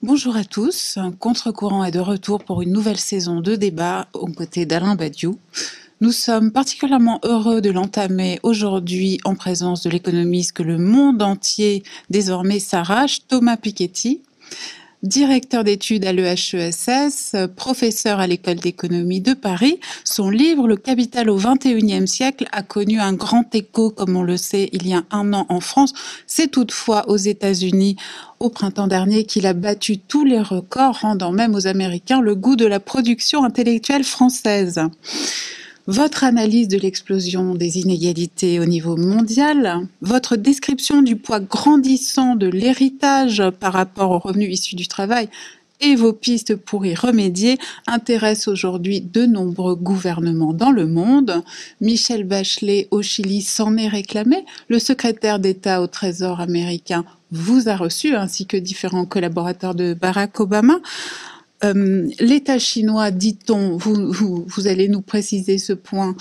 Bonjour à tous. Contre-courant est de retour pour une nouvelle saison de débat aux côtés d'Alain Badiou. Nous sommes particulièrement heureux de l'entamer aujourd'hui en présence de l'économiste que le monde entier désormais s'arrache, Thomas Piketty, directeur d'études à l'EHESS, professeur à l'École d'économie de Paris. Son livre « Le capital au XXIe siècle » a connu un grand écho, comme on le sait, il y a un an en France. C'est toutefois aux États-Unis, au printemps dernier, qu'il a battu tous les records, rendant même aux Américains le goût de la production intellectuelle française. Votre analyse de l'explosion des inégalités au niveau mondial, votre description du poids grandissant de l'héritage par rapport aux revenus issus du travail et vos pistes pour y remédier intéressent aujourd'hui de nombreux gouvernements dans le monde. Michelle Bachelet au Chili s'en est réclamé. Le secrétaire d'État au Trésor américain vous a reçu, ainsi que différents collaborateurs de Barack Obama. L'État chinois, dit-on, vous allez nous préciser ce point,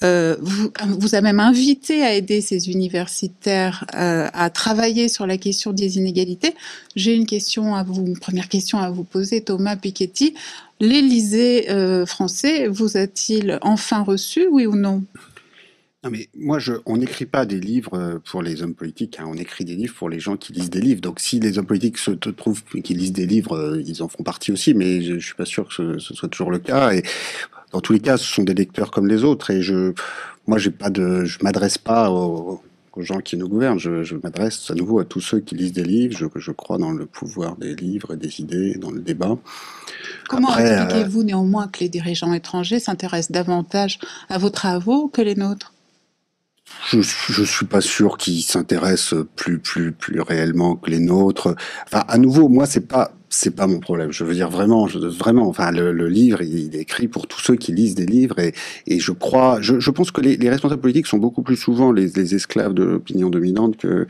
vous a même invité à aider ses universitaires à travailler sur la question des inégalités. J'ai une première question à vous poser, Thomas Piketty. L'Élysée français vous a-t-il enfin reçu, oui ou non? Non mais moi, on n'écrit pas des livres pour les hommes politiques, hein, on écrit des livres pour les gens qui lisent des livres. Donc si les hommes politiques se trouvent qui lisent des livres, ils en font partie aussi, mais je suis pas sûr que ce soit toujours le cas. Et dans tous les cas, ce sont des lecteurs comme les autres. Et moi, je m'adresse pas aux gens qui nous gouvernent. Je m'adresse à nouveau à tous ceux qui lisent des livres. Je crois dans le pouvoir des livres et des idées, dans le débat. Comment Après, expliquez-vous néanmoins que les dirigeants étrangers s'intéressent davantage à vos travaux que les nôtres? je suis pas sûr qu'ils s'intéressent plus réellement que les nôtres. Enfin, à nouveau, moi, c'est pas mon problème. Je veux dire vraiment, vraiment. Enfin, le livre, il est écrit pour tous ceux qui lisent des livres et je pense que les responsables politiques sont beaucoup plus souvent les esclaves de l'opinion dominante que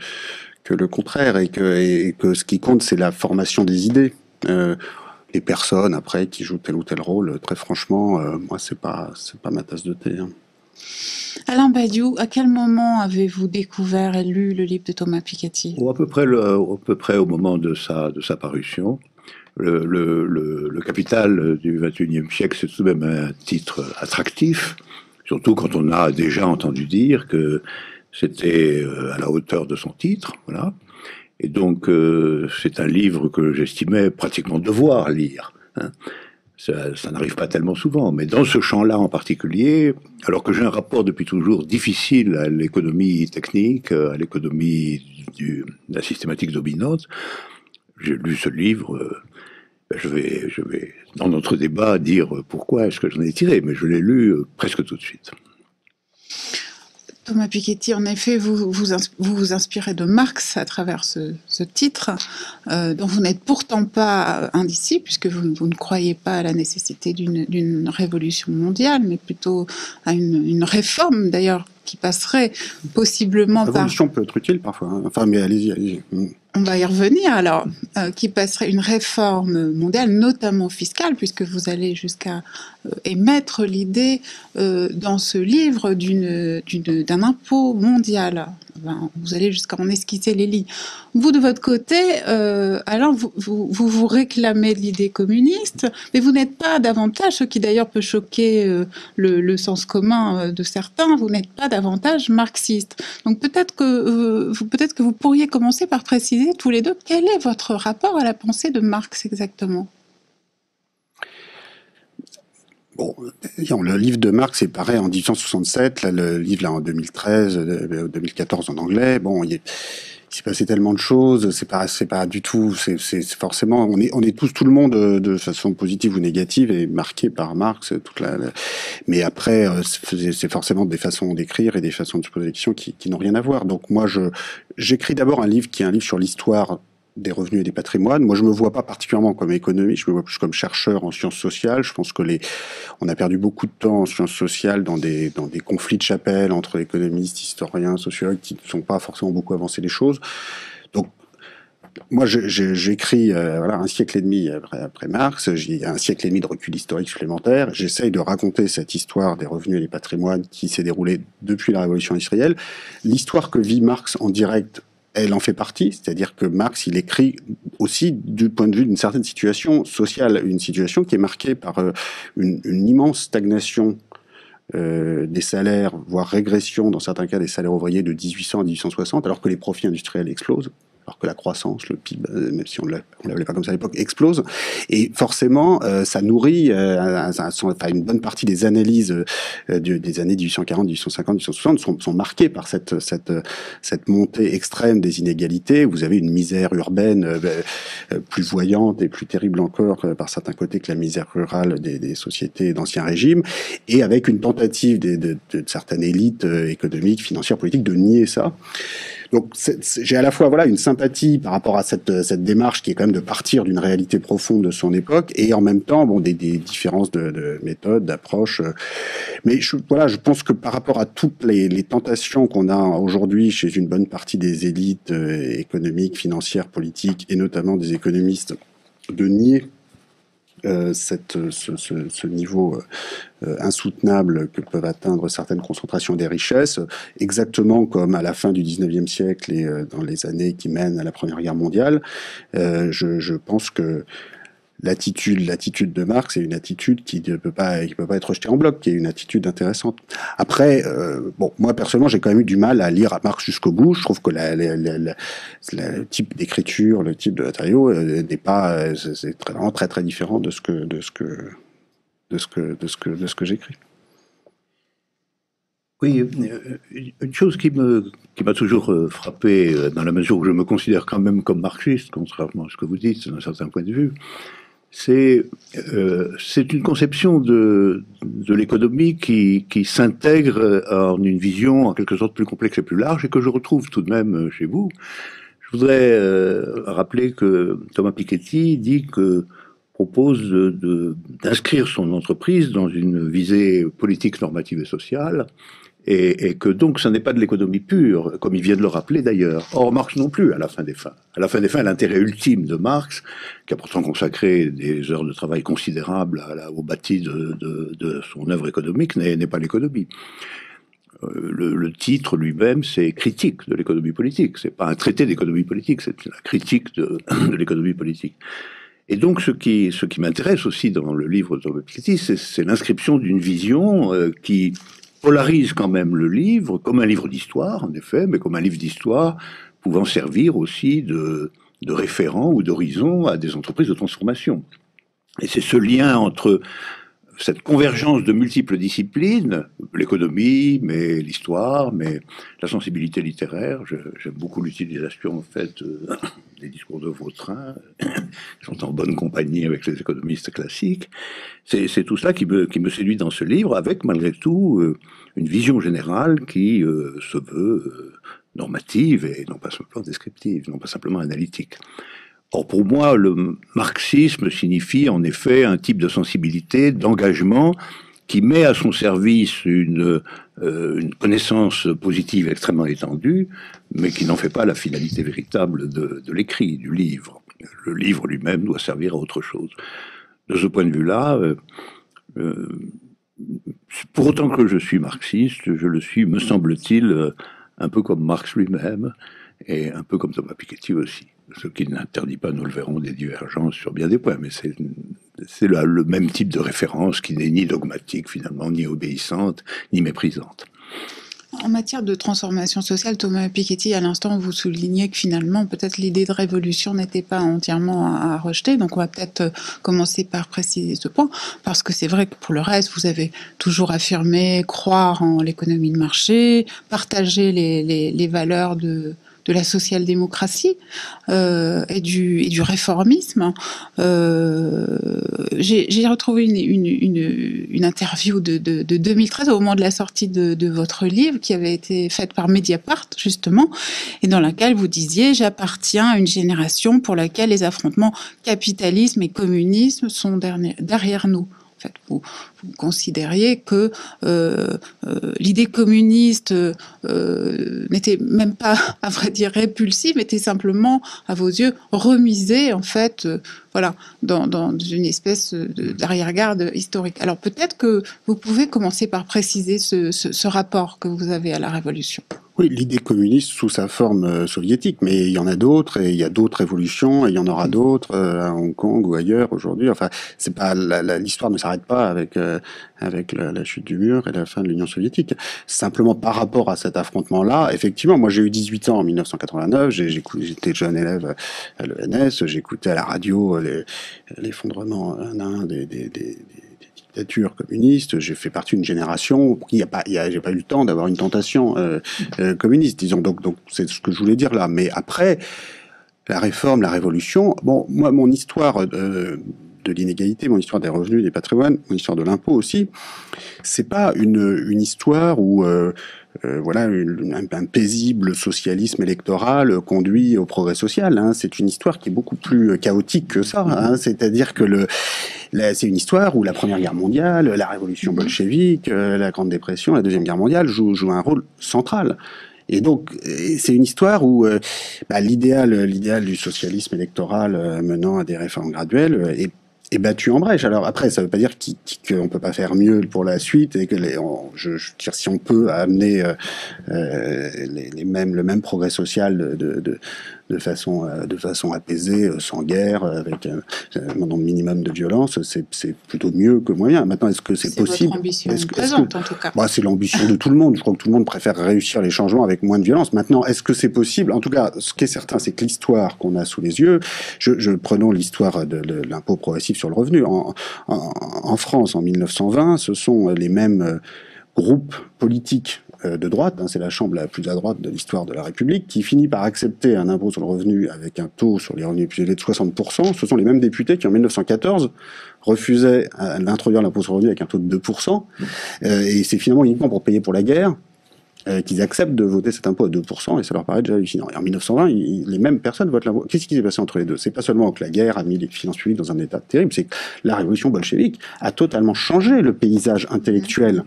le contraire et que ce qui compte, c'est la formation des idées. Les personnes après qui jouent tel ou tel rôle, très franchement, moi, c'est pas ma tasse de thé, hein. Alain Badiou, à quel moment avez-vous découvert et lu le livre de Thomas Piketty? À peu près au moment de sa parution. Le capital du XXIe siècle, c'est tout de même un titre attractif, surtout quand on a déjà entendu dire que c'était à la hauteur de son titre, voilà. Et donc, c'est un livre que j'estimais pratiquement devoir lire, hein. Ça n'arrive pas tellement souvent, mais dans ce champ-là en particulier, alors que j'ai un rapport depuis toujours difficile à l'économie technique, à l'économie de la systématique dominante, j'ai lu ce livre. Je vais, dans notre débat, dire pourquoi est-ce que j'en ai tiré, mais je l'ai lu presque tout de suite. Thomas Piketty, en effet, vous inspirez de Marx à travers ce titre, dont vous n'êtes pourtant pas indisciple, puisque vous ne croyez pas à la nécessité d'une révolution mondiale, mais plutôt à une réforme, d'ailleurs, qui passerait possiblement La révolution peut être utile parfois, hein. Enfin, mais allez-y. On va y revenir alors, qui passerait une réforme mondiale, notamment fiscale, puisque vous allez jusqu'à émettre l'idée dans ce livre d'un impôt mondial. Ben, vous allez jusqu'à en esquisser les lignes. Vous, de votre côté, alors vous réclamez de l'idée communiste, mais vous n'êtes pas davantage, ce qui d'ailleurs peut choquer le sens commun de certains, vous n'êtes pas davantage marxiste. Donc peut-être que vous pourriez commencer par préciser tous les deux quel est votre rapport à la pensée de Marx exactement. Bon, le livre de Marx est pareil en 1867, là, le livre là en 2013, 2014 en anglais. Bon, il s'est passé tellement de choses, c'est pas du tout, c'est forcément, on est tous, tout le monde de façon positive ou négative est marqué par Marx, mais après, c'est forcément des façons d'écrire et des façons de se poser des questions qui n'ont rien à voir. Donc moi, j'écris d'abord un livre qui est un livre sur l'histoire des revenus et des patrimoines. Moi, je me vois pas particulièrement comme économiste, je me vois plus comme chercheur en sciences sociales. Je pense que on a perdu beaucoup de temps en sciences sociales dans des conflits de chapelle entre économistes, historiens, sociologues qui ne sont pas forcément beaucoup avancé les choses. Donc, moi, j'écris voilà, un siècle et demi après Marx, j'ai un siècle et demi de recul historique supplémentaire. J'essaye de raconter cette histoire des revenus et des patrimoines qui s'est déroulée depuis la Révolution industrielle. L'histoire que vit Marx en direct, elle en fait partie, c'est-à-dire que Marx, il écrit aussi du point de vue d'une certaine situation sociale, une situation qui est marquée par une immense stagnation des salaires, voire régression dans certains cas des salaires ouvriers de 1800 à 1860, alors que les profits industriels explosent, alors que la croissance, le PIB, même si on ne l'appelait pas comme ça à l'époque, explose. Et forcément, ça nourrit une bonne partie des analyses des années 1840, 1850, 1860 sont marquées par cette montée extrême des inégalités. Vous avez une misère urbaine plus voyante et plus terrible encore par certains côtés que la misère rurale des sociétés d'ancien régime, et avec une tentative de certaines élites économiques, financières, politiques de nier ça. Donc j'ai à la fois une sympathie par rapport à cette démarche qui est quand même de partir d'une réalité profonde de son époque, et en même temps des différences de méthode, d'approche. Mais je pense que par rapport à toutes les tentations qu'on a aujourd'hui chez une bonne partie des élites économiques, financières, politiques, et notamment des économistes, de nier ce niveau insoutenable que peuvent atteindre certaines concentrations des richesses, exactement comme à la fin du 19e siècle et dans les années qui mènent à la Première Guerre mondiale. Je pense que l'attitude de Marx est une attitude qui ne peut pas être rejetée en bloc, qui est une attitude intéressante. Après, moi personnellement, j'ai quand même eu du mal à lire Marx jusqu'au bout. Je trouve que le type d'écriture, le type de matériau n'est pas, c'est vraiment très très différent de ce que j'écris. Oui, une chose qui m'a toujours frappé, dans la mesure où je me considère quand même comme marxiste, contrairement à ce que vous dites d'un certain point de vue, c'est une conception de l'économie qui s'intègre en une vision en quelque sorte plus complexe et plus large, et que je retrouve tout de même chez vous. Je voudrais rappeler que Thomas Piketty propose d'inscrire son entreprise dans une visée politique, normative et sociale, et que donc ce n'est pas de l'économie pure, comme il vient de le rappeler d'ailleurs. Or, Marx non plus, à la fin des fins. À la fin des fins, l'intérêt ultime de Marx, qui a pourtant consacré des heures de travail considérables au bâti de son œuvre économique, n'est pas l'économie. Le titre lui-même, c'est critique de l'économie politique. C'est pas un traité d'économie politique, c'est la critique de l'économie politique. Et donc, ce qui m'intéresse aussi dans le livre de Thomas Piketty, c'est l'inscription d'une vision qui polarise quand même le livre comme un livre d'histoire, en effet, mais comme un livre d'histoire pouvant servir aussi de référent ou d'horizon à des entreprises de transformation. Et c'est ce lien entre cette convergence de multiples disciplines, l'économie, mais l'histoire, mais la sensibilité littéraire. J'aime beaucoup l'utilisation en fait des discours de Vautrin. Ils sont en bonne compagnie avec les économistes classiques. C'est tout cela qui me séduit dans ce livre, avec malgré tout une vision générale qui se veut normative et non pas simplement descriptive, non pas simplement analytique. Or, pour moi, le marxisme signifie en effet un type de sensibilité, d'engagement, qui met à son service une connaissance positive extrêmement étendue, mais qui n'en fait pas la finalité véritable de l'écrit, du livre. Le livre lui-même doit servir à autre chose. De ce point de vue-là, pour autant que je suis marxiste, je le suis, me semble-t-il, un peu comme Marx lui-même, et un peu comme Thomas Piketty aussi. Ce qui n'interdit pas, nous le verrons, des divergences sur bien des points, mais c'est le même type de référence qui n'est ni dogmatique finalement, ni obéissante, ni méprisante. En matière de transformation sociale, Thomas Piketty, à l'instant, vous soulignez que finalement, peut-être l'idée de révolution n'était pas entièrement à rejeter. Donc, on va peut-être commencer par préciser ce point, parce que c'est vrai que pour le reste, vous avez toujours affirmé croire en l'économie de marché, partager les valeurs de la social-démocratie et du réformisme. J'ai retrouvé une interview de 2013 au moment de la sortie de votre livre qui avait été faite par Mediapart justement, et dans laquelle vous disiez: j'appartiens à une génération pour laquelle les affrontements capitalisme et communisme sont derrière nous. En fait, vous considériez que l'idée communiste n'était même pas, à vrai dire, répulsive, était simplement, à vos yeux, remisée, en fait, dans une espèce d'arrière-garde historique. Alors peut-être que vous pouvez commencer par préciser ce rapport que vous avez à la Révolution. Oui, l'idée communiste sous sa forme soviétique, mais il y en a d'autres, et il y a d'autres révolutions, et il y en aura d'autres à Hong Kong ou ailleurs aujourd'hui. Enfin, c'est pas l'histoire ne s'arrête pas avec la chute du mur et la fin de l'Union soviétique. Simplement par rapport à cet affrontement-là, effectivement, moi j'ai eu 18 ans en 1989, j'étais jeune élève à l'ENS, j'écoutais à la radio l'effondrement des dictature communiste. J'ai fait partie d'une génération qui j'ai pas eu le temps d'avoir une tentation communiste, disons. Donc c'est ce que je voulais dire là. Mais après la réforme, la révolution, bon, moi mon histoire de l'inégalité, mon histoire des revenus, des patrimoines, mon histoire de l'impôt aussi, c'est pas une histoire où voilà, un paisible socialisme électoral conduit au progrès social. Hein. C'est une histoire qui est beaucoup plus chaotique que ça. Hein. C'est-à-dire que c'est une histoire où la Première Guerre mondiale, la Révolution bolchevique, la Grande Dépression, la Deuxième Guerre mondiale jouent un rôle central. Et donc, c'est une histoire où l'idéal du socialisme électoral menant à des réformes graduelles est battu en brèche. Alors après, ça ne veut pas dire qu'on peut pas faire mieux pour la suite et que je veux dire, si on peut amener le même progrès social de façon apaisée, sans guerre, avec un nombre minimum de violence, c'est plutôt mieux que moyen. Maintenant, est-ce que c'est possible? Votre ambition présente, en tout cas. C'est l'ambition de tout le monde. Je crois que tout le monde préfère réussir les changements avec moins de violence. Maintenant, est-ce que c'est possible? En tout cas, ce qui est certain, c'est que l'histoire qu'on a sous les yeux, prenons l'histoire de l'impôt progressif sur le revenu. En France, en 1920, ce sont les mêmes groupes politiques de droite, hein, c'est la chambre la plus à droite de l'histoire de la République, qui finit par accepter un impôt sur le revenu avec un taux sur les revenus plus élevés de 60%. Ce sont les mêmes députés qui, en 1914, refusaient d'introduire l'impôt sur le revenu avec un taux de 2%. Et c'est finalement uniquement pour payer pour la guerre qu'ils acceptent de voter cet impôt à 2%, et ça leur paraît déjà hallucinant. Et en 1920, les mêmes personnes votent l'impôt. Qu'est-ce qui s'est passé entre les deux? C'est pas seulement que la guerre a mis les finances publiques dans un état terrible, c'est que la révolution bolchevique a totalement changé le paysage intellectuel.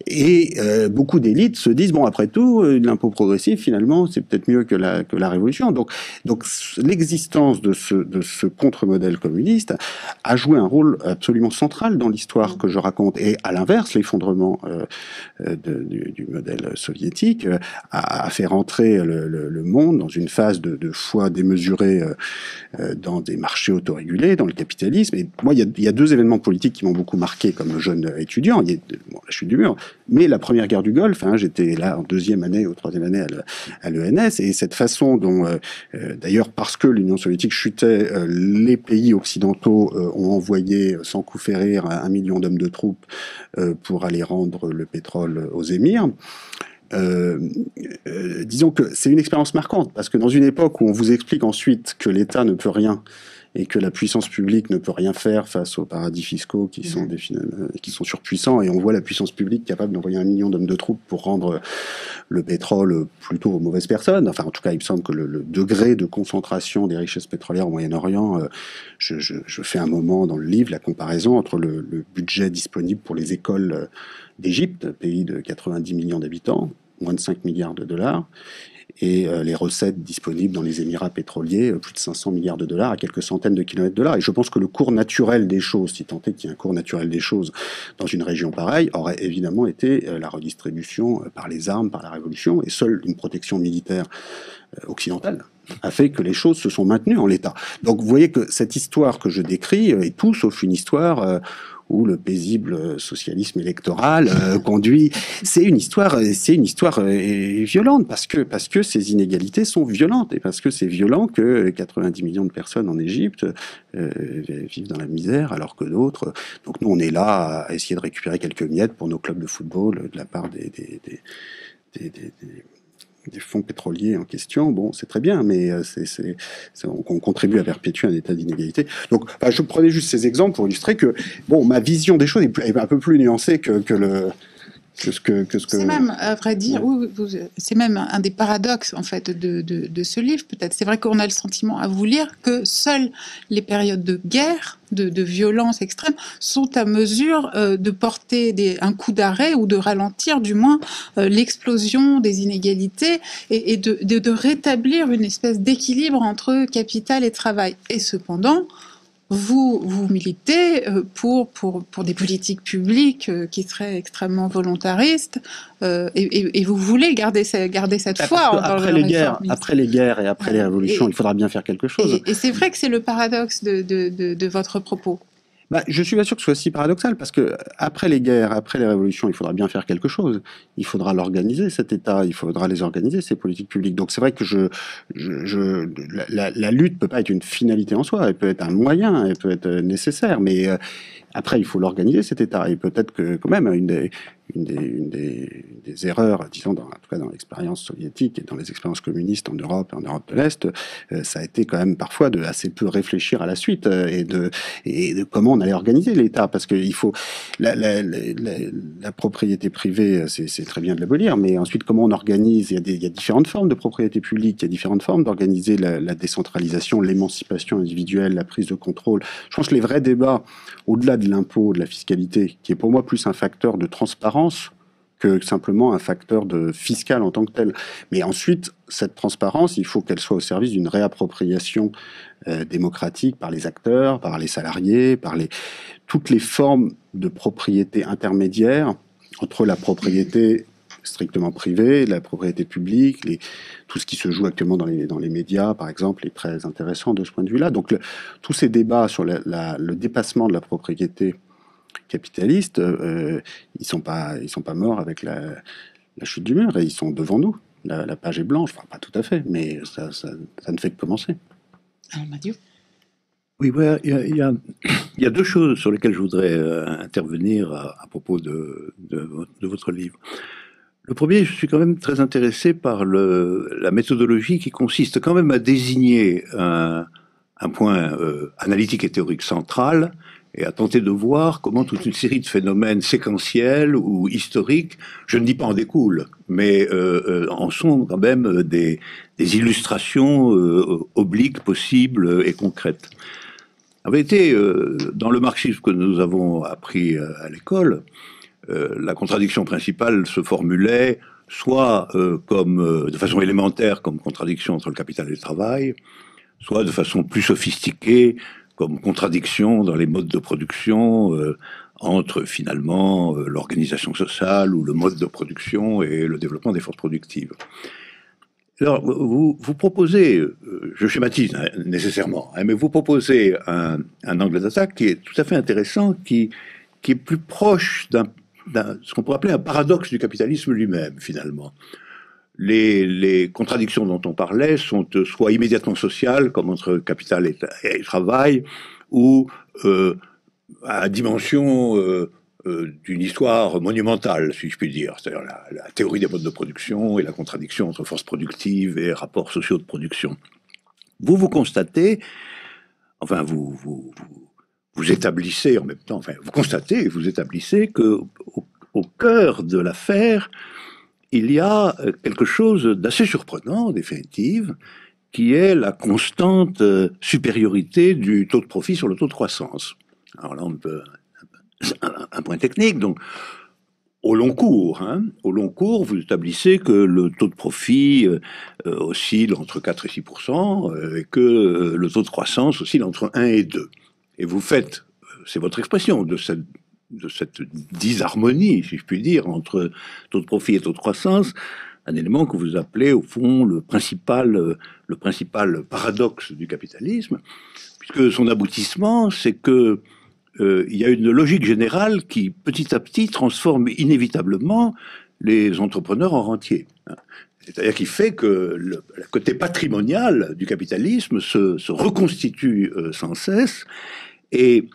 Et beaucoup d'élites se disent, bon, après tout, l'impôt progressif, finalement, c'est peut-être mieux que la révolution. Donc l'existence de ce contre-modèle communiste a joué un rôle absolument central dans l'histoire que je raconte. Et à l'inverse, l'effondrement du modèle soviétique a fait rentrer le monde dans une phase de foi démesurée dans des marchés autorégulés, dans le capitalisme. Et moi, il y a deux événements politiques qui m'ont beaucoup marqué comme jeune étudiant. Il y a la chute du mur, mais la première guerre du Golfe, hein, j'étais là en deuxième année ou troisième année à l'ENS, et cette façon dont, d'ailleurs parce que l'Union soviétique chutait, les pays occidentaux ont envoyé sans coup férir 1 million d'hommes de troupes pour aller rendre le pétrole aux émirs. Disons que c'est une expérience marquante, parce que dans une époque où on vous explique ensuite que l'État ne peut rien et que la puissance publique ne peut rien faire face aux paradis fiscaux qui sont surpuissants, et on voit la puissance publique capable d'envoyer 1 million d'hommes de troupes pour rendre le pétrole plutôt aux mauvaises personnes. Enfin, en tout cas, il me semble que le degré de concentration des richesses pétrolières au Moyen-Orient, je fais un moment dans le livre la comparaison entre le budget disponible pour les écoles d'Égypte, pays de 90 millions d'habitants, moins de 5 milliards de dollars, et les recettes disponibles dans les Émirats pétroliers, plus de 500 milliards de dollars à quelques centaines de kilomètres de là. Et je pense que le cours naturel des choses, si tant est qu'il y ait un cours naturel des choses dans une région pareille, aurait évidemment été la redistribution par les armes, par la révolution, et seule une protection militaire occidentale a fait que les choses se sont maintenues en l'état. Donc vous voyez que cette histoire que je décris est tout sauf une histoire où le paisible socialisme électoral conduit. C'est une histoire violente parce que ces inégalités sont violentes, et parce que c'est violent que 90 millions de personnes en Égypte vivent dans la misère alors que d'autres. Donc nous on est là à essayer de récupérer quelques miettes pour nos clubs de football de la part des fonds pétroliers en question. Bon, c'est très bien, mais on contribue à perpétuer un état d'inégalité. Donc, je prenais juste ces exemples pour illustrer que, bon, ma vision des choses est un peu plus nuancée que ce que... C'est même, à vrai dire, c'est même un des paradoxes, en fait, de ce livre, peut-être. C'est vrai qu'on a le sentiment, à vous lire, que seules les périodes de guerre, de violence extrême, sont à mesure de porter un coup d'arrêt, ou de ralentir, du moins, l'explosion des inégalités, et de rétablir une espèce d'équilibre entre capital et travail. Et cependant, vous militez pour des politiques publiques qui seraient extrêmement volontaristes, et vous voulez garder cette foi dans après le les guerres, réformisme. après les guerres et après les révolutions, il faudra bien faire quelque chose. Et c'est vrai que c'est le paradoxe de votre propos. Je suis pas sûr que ce soit si paradoxal, parce que après les guerres, après les révolutions, il faudra bien faire quelque chose. Il faudra l'organiser, cet État, il faudra les organiser, ces politiques publiques. Donc c'est vrai que la lutte peut pas être une finalité en soi, elle peut être un moyen, elle peut être nécessaire, mais après il faut l'organiser, cet État. Et peut-être que quand même une des erreurs, disons, en tout cas dans l'expérience soviétique et dans les expériences communistes en Europe et en Europe de l'Est, ça a été quand même parfois de assez peu réfléchir à la suite et de comment on allait organiser l'État, parce qu'il faut la propriété privée, c'est très bien de l'abolir, mais ensuite comment on organise, il y a différentes formes de propriété publique, il y a différentes formes d'organiser la décentralisation, l'émancipation individuelle, la prise de contrôle. Je pense que les vrais débats, au-delà de l'impôt, de la fiscalité, qui est pour moi plus un facteur de transparence que simplement un facteur fiscal en tant que tel. Mais ensuite, cette transparence, il faut qu'elle soit au service d'une réappropriation démocratique par les acteurs, par les salariés, par toutes les formes de propriété intermédiaire entre la propriété strictement privée, la propriété publique, tout ce qui se joue actuellement dans les médias, par exemple, est très intéressant de ce point de vue-là. Donc, tous ces débats sur le dépassement de la propriété capitaliste, ils sont pas morts avec la chute du mur, et ils sont devant nous. La page est blanche, enfin pas tout à fait, mais ça ne fait que commencer. Alors Mathieu. Oui, ouais, il y a deux choses sur lesquelles je voudrais intervenir à propos de votre livre. Le premier, je suis quand même très intéressé par la méthodologie qui consiste quand même à désigner un point analytique et théorique central, et à tenter de voir comment toute une série de phénomènes séquentiels ou historiques, je ne dis pas en découlent, mais en sont quand même des illustrations obliques, possibles et concrètes. En vérité, dans le marxisme que nous avons appris à l'école, la contradiction principale se formulait soit de façon élémentaire comme contradiction entre le capital et le travail, soit de façon plus sophistiquée comme contradiction dans les modes de production entre finalement l'organisation sociale ou le mode de production et le développement des forces productives. Alors, vous proposez, je schématise nécessairement, mais vous proposez un angle d'attaque qui est tout à fait intéressant, qui est plus proche ce qu'on pourrait appeler un paradoxe du capitalisme lui-même, finalement. Les contradictions dont on parlait sont soit immédiatement sociales, comme entre capital et travail, ou à dimension d'une histoire monumentale, si je puis dire, c'est-à-dire la théorie des modes de production et la contradiction entre forces productives et rapports sociaux de production. Vous constatez, enfin vous établissez en même temps, enfin vous constatez et vous établissez que au cœur de l'affaire, il y a quelque chose d'assez surprenant, en définitive, qui est la constante supériorité du taux de profit sur le taux de croissance. Alors là, on peut un point technique. Donc, au long cours, vous établissez que le taux de profit oscille entre 4 et 6%, et que le taux de croissance oscille entre 1 et 2. Et vous faites, c'est votre expression, de cette disharmonie, si je puis dire, entre taux de profit et taux de croissance, un élément que vous appelez, au fond, le principal paradoxe du capitalisme, puisque son aboutissement, c'est que il y a une logique générale qui, petit à petit, transforme inévitablement les entrepreneurs en rentiers. C'est-à-dire qui fait que le côté patrimonial du capitalisme se reconstitue sans cesse, et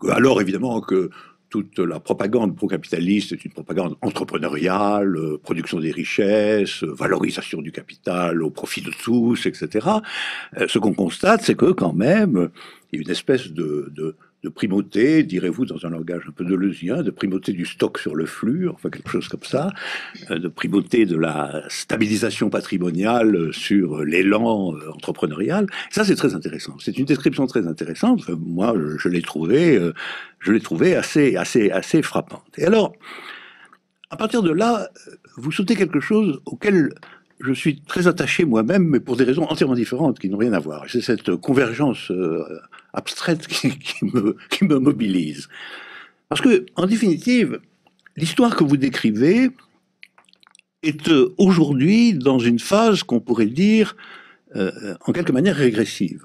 alors évidemment que toute la propagande pro-capitaliste est une propagande entrepreneuriale, production des richesses, valorisation du capital au profit de tous, etc. Ce qu'on constate, c'est que quand même, il y a une espèce de primauté, direz-vous dans un langage un peu deleuzien, de primauté du stock sur le flux, enfin quelque chose comme ça, de primauté de la stabilisation patrimoniale sur l'élan entrepreneurial. Ça, c'est très intéressant. C'est une description très intéressante. Enfin, moi, je l'ai trouvée assez frappante. Et alors, à partir de là, vous sautez quelque chose auquel je suis très attaché moi-même, mais pour des raisons entièrement différentes, qui n'ont rien à voir. C'est cette convergence abstraite qui me mobilise. Parce que, en définitive, l'histoire que vous décrivez est aujourd'hui dans une phase qu'on pourrait dire, en quelque manière, régressive.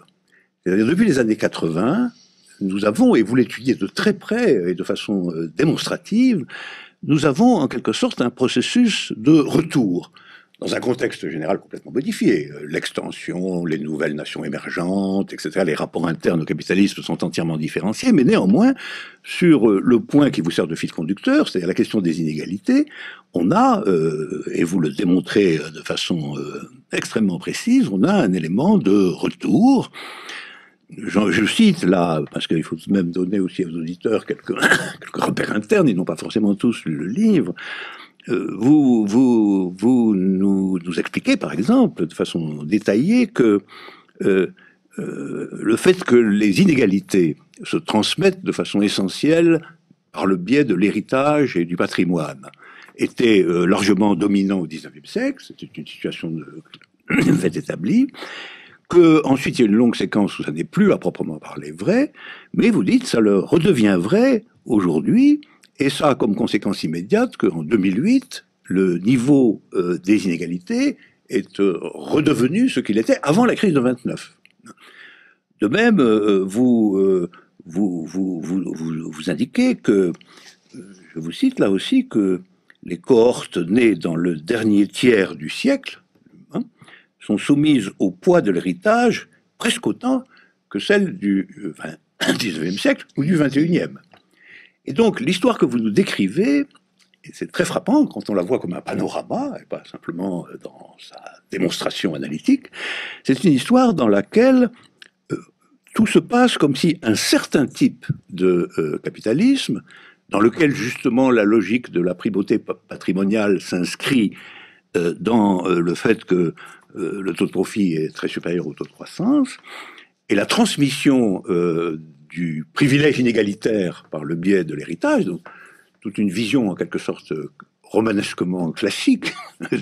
C'est-à-dire, depuis les années 80, nous avons, et vous l'étudiez de très près et de façon démonstrative, nous avons en quelque sorte un processus de retour dans un contexte général complètement modifié. L'extension, les nouvelles nations émergentes, etc., les rapports internes au capitalisme sont entièrement différenciés, mais néanmoins, sur le point qui vous sert de fil conducteur, c'est-à-dire la question des inégalités, on a, et vous le démontrez de façon extrêmement précise, on a un élément de retour. Je cite là, parce qu'il faut même donner aussi aux auditeurs quelques repères internes, ils n'ont pas forcément tous lu le livre. Vous nous expliquez, par exemple, de façon détaillée, que le fait que les inégalités se transmettent de façon essentielle par le biais de l'héritage et du patrimoine était largement dominant au XIXe siècle, c'était une situation de fait établi, qu'ensuite il y a une longue séquence où ça n'est plus à proprement parler vrai, mais vous dites ça le redevient vrai aujourd'hui, et ça a comme conséquence immédiate qu'en 2008, le niveau des inégalités est redevenu ce qu'il était avant la crise de 29. De même, vous indiquez que, je vous cite là aussi, que les cohortes nées dans le dernier tiers du siècle sont soumises au poids de l'héritage presque autant que celles du XIXe siècle ou du XXIe. Et donc, l'histoire que vous nous décrivez, et c'est très frappant quand on la voit comme un panorama, et pas simplement dans sa démonstration analytique, c'est une histoire dans laquelle tout se passe comme si un certain type de capitalisme, dans lequel justement la logique de la primauté patrimoniale s'inscrit dans le fait que le taux de profit est très supérieur au taux de croissance, et la transmission du privilège inégalitaire par le biais de l'héritage, donc toute une vision en quelque sorte romanesquement classique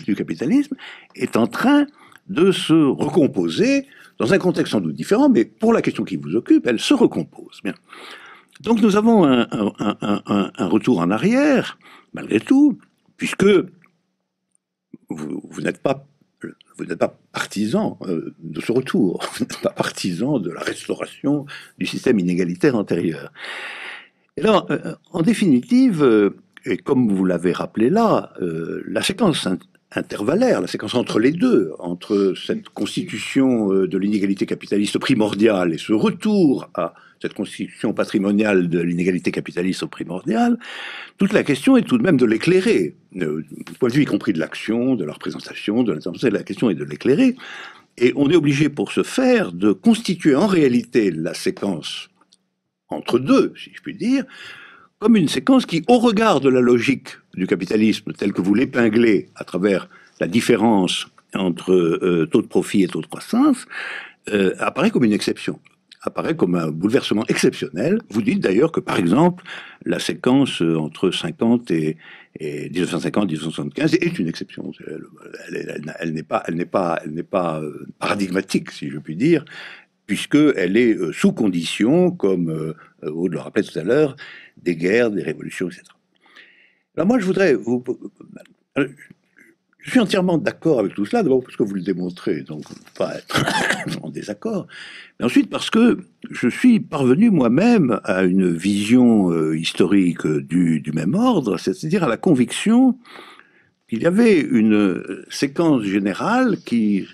du capitalisme, est en train de se recomposer dans un contexte sans doute différent, mais pour la question qui vous occupe, elle se recompose. Bien. Donc nous avons un retour en arrière, malgré tout, puisque vous n'êtes pas partisan de ce retour, vous n'êtes pas partisan de la restauration du système inégalitaire antérieur. Et alors, en définitive, et comme vous l'avez rappelé là, la séquence intervallaire, la séquence entre les deux, entre cette constitution de l'inégalité capitaliste primordiale et ce retour à cette constitution patrimoniale de l'inégalité capitaliste primordiale, toute la question est tout de même de l'éclairer, du point de vue y compris de l'action, de la représentation, de l'intervention, la question est de l'éclairer, et on est obligé pour ce faire de constituer en réalité la séquence entre deux, si je puis dire, comme une séquence qui, au regard de la logique du capitalisme telle que vous l'épinglez à travers la différence entre taux de profit et taux de croissance, apparaît comme une exception, apparaît comme un bouleversement exceptionnel. Vous dites d'ailleurs que, par exemple, la séquence entre 50 et 1950-1975 est une exception. Elle n'est pas paradigmatique, si je puis dire, puisqu'elle est sous condition, comme vous le rappelez tout à l'heure, des guerres, des révolutions, etc. Alors moi, je voudrais je suis entièrement d'accord avec tout cela, d'abord parce que vous le démontrez, donc pas être en désaccord, mais ensuite parce que je suis parvenu moi-même à une vision historique du même ordre, c'est-à-dire à la conviction qu'il y avait une séquence générale qui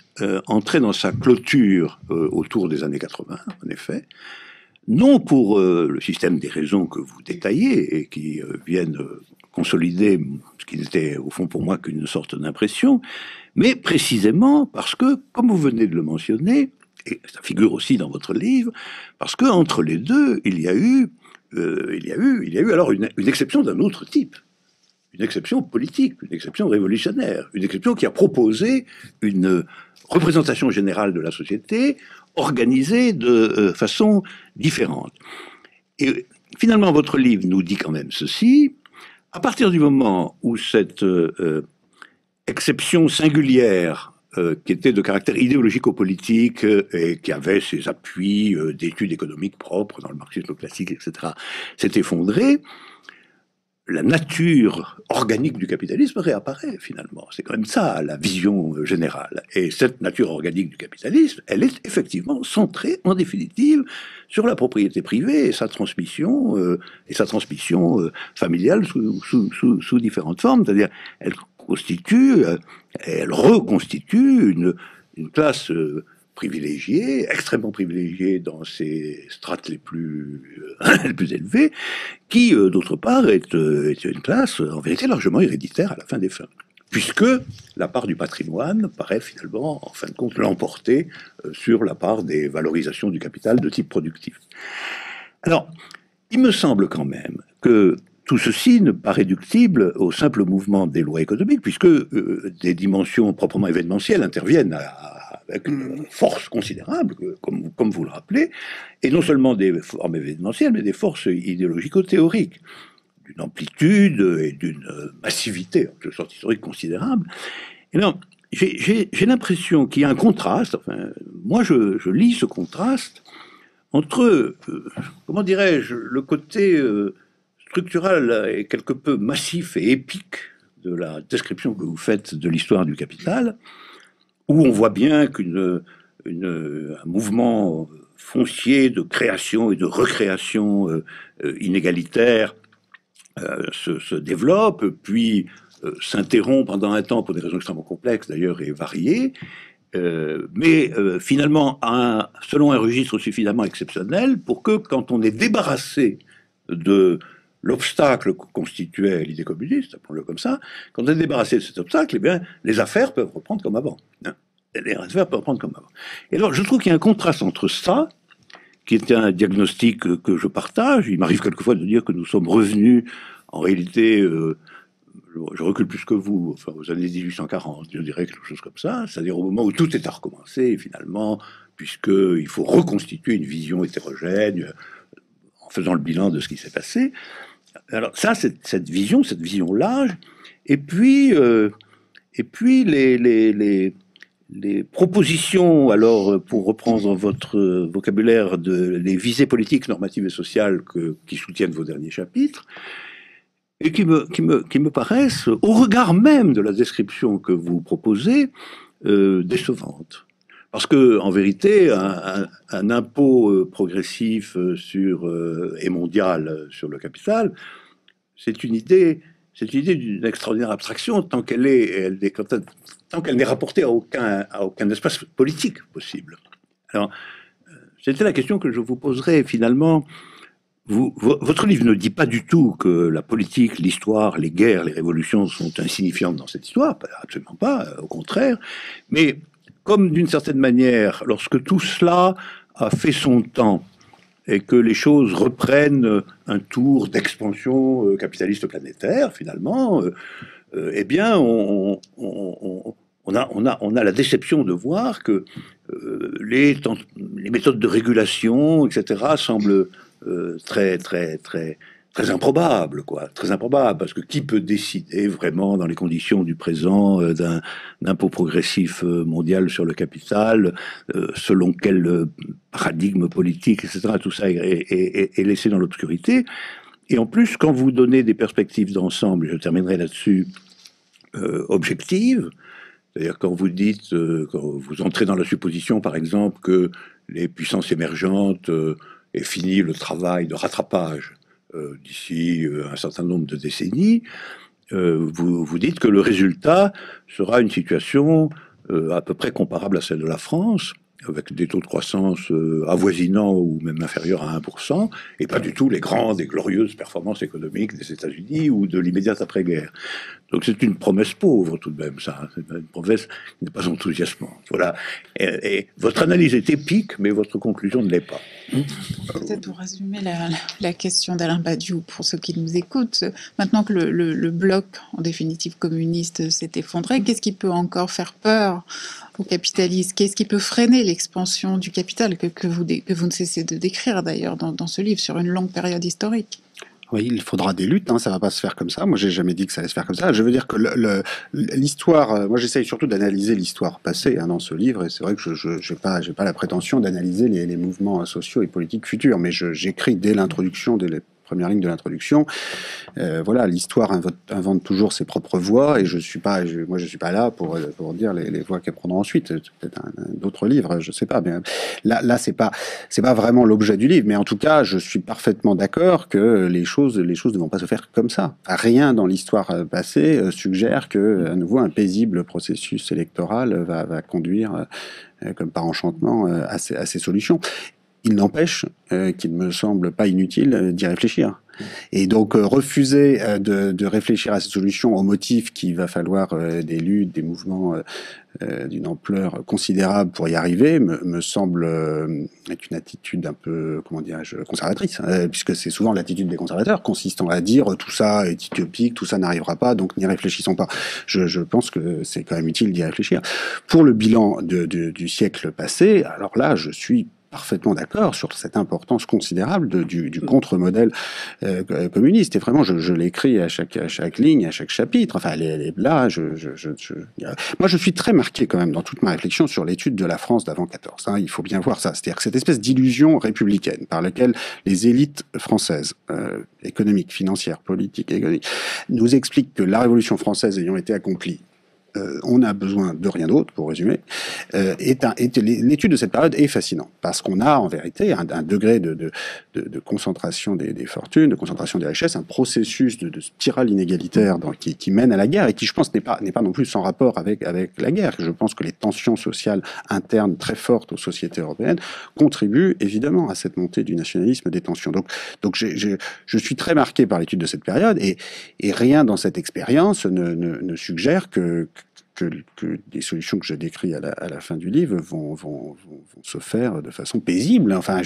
entrait dans sa clôture autour des années 80, en effet, non pour le système des raisons que vous détaillez et qui viennent consolider ce qui n'était au fond pour moi qu'une sorte d'impression, mais précisément parce que, comme vous venez de le mentionner, et ça figure aussi dans votre livre, parce que entre les deux, il y a eu alors une exception d'un autre type, une exception politique, une exception révolutionnaire, une exception qui a proposé une représentation générale de la société organisée de façon différente. Et finalement, votre livre nous dit quand même ceci: à partir du moment où cette exception singulière qui était de caractère idéologico-politique et qui avait ses appuis d'études économiques propres dans le marxisme classique, etc., s'est effondré, la nature organique du capitalisme réapparaît finalement. C'est quand même ça la vision générale. Et cette nature organique du capitalisme, elle est effectivement centrée en définitive sur la propriété privée et sa transmission familiale sous différentes formes. C'est-à-dire, elle constitue, elle reconstitue une classe privilégiée, extrêmement privilégiée dans ses strates les plus élevées, qui, d'autre part, est une classe, en vérité, largement héréditaire à la fin des fins. Puisque la part du patrimoine paraît finalement, en fin de compte, l'emporter sur la part des valorisations du capital de type productif. Alors, il me semble quand même que tout ceci n'est pas réductible au simple mouvement des lois économiques, puisque des dimensions proprement événementielles interviennent avec une force considérable, comme vous le rappelez, et non seulement des formes événementielles, mais des forces idéologico-théoriques, d'une amplitude et d'une massivité, en quelque sorte historique, considérable. Et non, j'ai l'impression qu'il y a un contraste, enfin, moi je lis ce contraste entre, comment dirais-je, le côté structural et quelque peu massif et épique de la description que vous faites de l'histoire du capital, où on voit bien qu'un mouvement foncier de création et de recréation inégalitaire se développe, puis s'interrompt pendant un temps pour des raisons extrêmement complexes d'ailleurs et variées, mais finalement selon un registre suffisamment exceptionnel pour que quand on est débarrassé de l'obstacle que constituait l'idée communiste, appelons-le comme ça, quand on est débarrassé de cet obstacle, eh bien, les affaires peuvent reprendre comme avant. Les affaires peuvent reprendre comme avant. Et alors, je trouve qu'il y a un contraste entre ça, qui était un diagnostic que je partage. Il m'arrive quelquefois de dire que nous sommes revenus, en réalité, je recule plus que vous, enfin, aux années 1840, je dirais quelque chose comme ça, c'est-à-dire au moment où tout est à recommencer, finalement, puisqu'il faut reconstituer une vision hétérogène, en faisant le bilan de ce qui s'est passé. Alors ça, cette vision large, et puis les propositions, alors pour reprendre dans votre vocabulaire, les visées politiques, normatives et sociales qui soutiennent vos derniers chapitres, et qui me paraissent, au regard même de la description que vous proposez, décevantes. Parce que, en vérité, un impôt progressif et mondial sur le capital, c'est une idée d'une extraordinaire abstraction tant qu'elle n'est rapportée à aucun espace politique possible. Alors, c'était la question que je vous poserais finalement. Votre livre ne dit pas du tout que la politique, l'histoire, les guerres, les révolutions sont insignifiantes dans cette histoire, absolument pas, au contraire, mais comme d'une certaine manière, lorsque tout cela a fait son temps et que les choses reprennent un tour d'expansion capitaliste planétaire, finalement, eh bien, on a la déception de voir que les méthodes de régulation, etc., semblent très improbable, quoi. Très improbable, parce que qui peut décider vraiment, dans les conditions du présent, d'un impôt progressif mondial sur le capital, selon quel paradigme politique, etc. Tout ça est laissé dans l'obscurité. Et en plus, quand vous donnez des perspectives d'ensemble, je terminerai là-dessus, objectives, c'est-à-dire quand vous dites, quand vous entrez dans la supposition, par exemple, que les puissances émergentes aient fini le travail de rattrapage d'ici un certain nombre de décennies, vous dites que le résultat sera une situation à peu près comparable à celle de la France, avec des taux de croissance avoisinants ou même inférieurs à 1%, et pas du tout les grandes et glorieuses performances économiques des États-Unis ou de l'immédiate après-guerre. Donc c'est une promesse pauvre tout de même, ça. C'est une promesse qui n'est pas enthousiasmante. Voilà. Et votre analyse est épique, mais votre conclusion ne l'est pas. Peut-être pour résumer la question d'Alain Badiou, pour ceux qui nous écoutent, maintenant que le bloc, en définitive communiste, s'est effondré, qu'est-ce qui peut encore faire peur aux capitalistes? Qu'est-ce qui peut freiner l'expansion du capital que vous ne cessez de décrire d'ailleurs dans ce livre sur une longue période historique? Oui, il faudra des luttes, hein, ça va pas se faire comme ça. Moi, j'ai jamais dit que ça allait se faire comme ça. Je veux dire que l'histoire, moi, j'essaye surtout d'analyser l'histoire passée hein, dans ce livre, et c'est vrai que j'ai pas la prétention d'analyser les mouvements sociaux et politiques futurs, mais j'écris dès l'introduction, dès les premières lignes de l'introduction. Voilà, l'histoire invente toujours ses propres voies, et je suis pas là pour dire les voies qu'elle prendra ensuite. C'est peut-être d'autres livres, je sais pas. Mais là, c'est pas vraiment l'objet du livre, mais en tout cas, je suis parfaitement d'accord que les choses ne vont pas se faire comme ça. Rien dans l'histoire passée suggère que, à nouveau, un paisible processus électoral va conduire, comme par enchantement, à ces solutions. Il n'empêche qu'il ne me semble pas inutile d'y réfléchir. Et donc refuser de réfléchir à cette solution au motif qu'il va falloir des luttes, des mouvements d'une ampleur considérable pour y arriver, me semble être une attitude un peu, comment dirais-je, conservatrice, puisque c'est souvent l'attitude des conservateurs, consistant à dire tout ça est utopique, tout ça n'arrivera pas, donc n'y réfléchissons pas. Je pense que c'est quand même utile d'y réfléchir. Pour le bilan du siècle passé, alors là, je suis parfaitement d'accord sur cette importance considérable du contre-modèle communiste. Et vraiment, je l'écris à chaque ligne, à chaque chapitre. Enfin, elle est là. Moi, je suis très marqué quand même dans toute ma réflexion sur l'étude de la France d'avant 14. Hein, il faut bien voir ça. C'est-à-dire que cette espèce d'illusion républicaine par laquelle les élites françaises, économiques, financières, politiques, économiques, nous expliquent que la Révolution française ayant été accomplie, on a besoin de rien d'autre, pour résumer. L'étude de cette période est fascinante, parce qu'on a en vérité un degré de concentration des fortunes, de concentration des richesses, un processus de spirale inégalitaire qui mène à la guerre, et qui, je pense, n'est pas non plus sans rapport avec la guerre. Je pense que les tensions sociales internes très fortes aux sociétés européennes contribuent évidemment à cette montée du nationalisme, des tensions. Donc je suis très marqué par l'étude de cette période, et rien dans cette expérience ne suggère que des solutions que je décris à la fin du livre vont se faire de façon paisible. Enfin,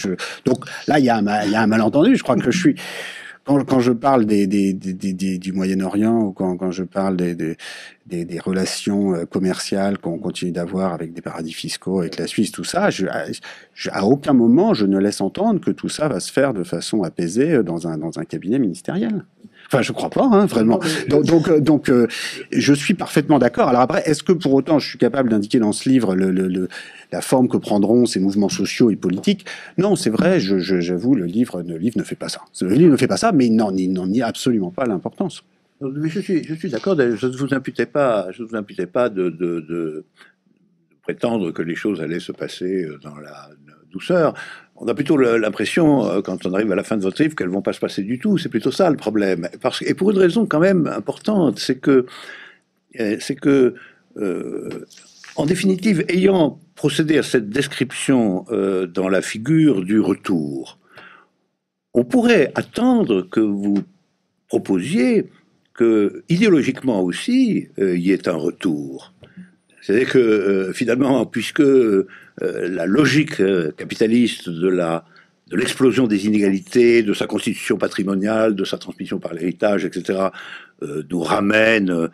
donc là, il y a un malentendu. Je crois que je suis quand je parle du Moyen-Orient, ou quand je parle des relations commerciales qu'on continue d'avoir avec des paradis fiscaux, avec la Suisse, tout ça, à aucun moment je ne laisse entendre que tout ça va se faire de façon apaisée dans un cabinet ministériel. Enfin, je crois pas, hein, vraiment. Donc, je suis parfaitement d'accord. Alors après, est-ce que pour autant je suis capable d'indiquer dans ce livre la forme que prendront ces mouvements sociaux et politiques? Non, c'est vrai, j'avoue, le livre ne fait pas ça. Le livre ne fait pas ça, mais il n'en nie absolument pas l'importance. Mais je suis d'accord. Je ne vous imputais pas de prétendre que les choses allaient se passer dans la douceur. On a plutôt l'impression, quand on arrive à la fin de votre livre, qu'elles vont pas se passer du tout. C'est plutôt ça le problème. Et pour une raison quand même importante, c'est que, en définitive, ayant procédé à cette description dans la figure du retour, on pourrait attendre que vous proposiez que, idéologiquement aussi, il y ait un retour. C'est-à-dire que, finalement, puisque la logique capitaliste de l'explosion des inégalités, de sa constitution patrimoniale, de sa transmission par l'héritage, etc., nous ramène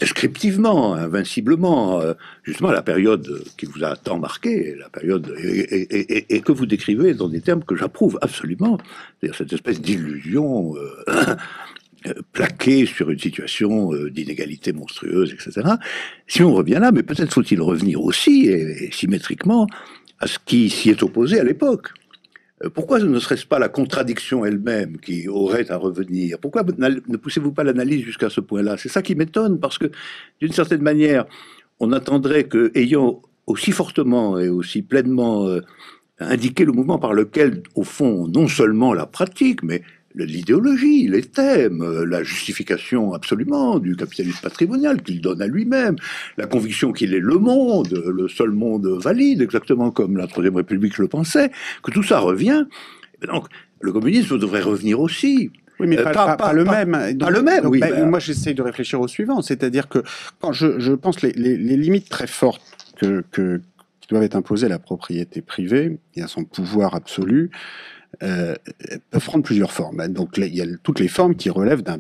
descriptivement, invinciblement, justement à la période qui vous a tant marqué, la période et que vous décrivez dans des termes que j'approuve absolument, c'est-à-dire cette espèce d'illusion plaqué sur une situation d'inégalité monstrueuse, etc. Si on revient là, mais peut-être faut-il revenir aussi, et symétriquement, à ce qui s'y est opposé à l'époque. Pourquoi ne serait-ce pas la contradiction elle-même qui aurait à revenir? Pourquoi ne poussez-vous pas l'analyse jusqu'à ce point-là? C'est ça qui m'étonne, parce que, d'une certaine manière, on attendrait que, ayant aussi fortement et aussi pleinement indiqué le mouvement par lequel, au fond, non seulement la pratique, mais l'idéologie, les thèmes, la justification absolument du capitalisme patrimonial qu'il donne à lui-même, la conviction qu'il est le monde, le seul monde valide, exactement comme la Troisième République le pensait, que tout ça revient. Et donc, le communisme devrait revenir aussi. Oui, mais pas le même. Pas le même, oui. Moi, j'essaye de réfléchir au suivant, c'est-à-dire que quand je pense les limites très fortes qui doivent être imposées à la propriété privée et à son pouvoir absolu, peuvent prendre plusieurs formes. Donc il y a toutes les formes qui relèvent d'un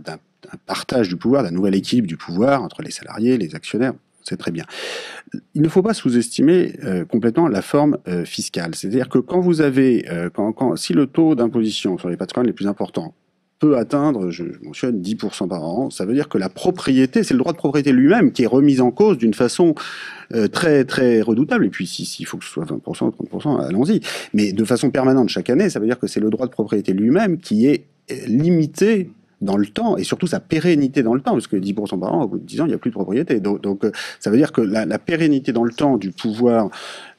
partage du pouvoir, d'un nouvel équilibre du pouvoir entre les salariés, les actionnaires. C'est très bien. Il ne faut pas sous-estimer complètement la forme fiscale. C'est-à-dire que quand vous avez, si le taux d'imposition sur les patrimoines est plus important peut atteindre, je mentionne, 10% par an. Ça veut dire que la propriété, c'est le droit de propriété lui-même qui est remis en cause d'une façon très très redoutable. Et puis s'il faut que ce soit 20%, 30%, allons-y. Mais de façon permanente chaque année, ça veut dire que c'est le droit de propriété lui-même qui est limité dans le temps, et surtout sa pérennité dans le temps, parce que 10% par an, au bout de 10 ans, il n'y a plus de propriété. Donc ça veut dire que la pérennité dans le temps du pouvoir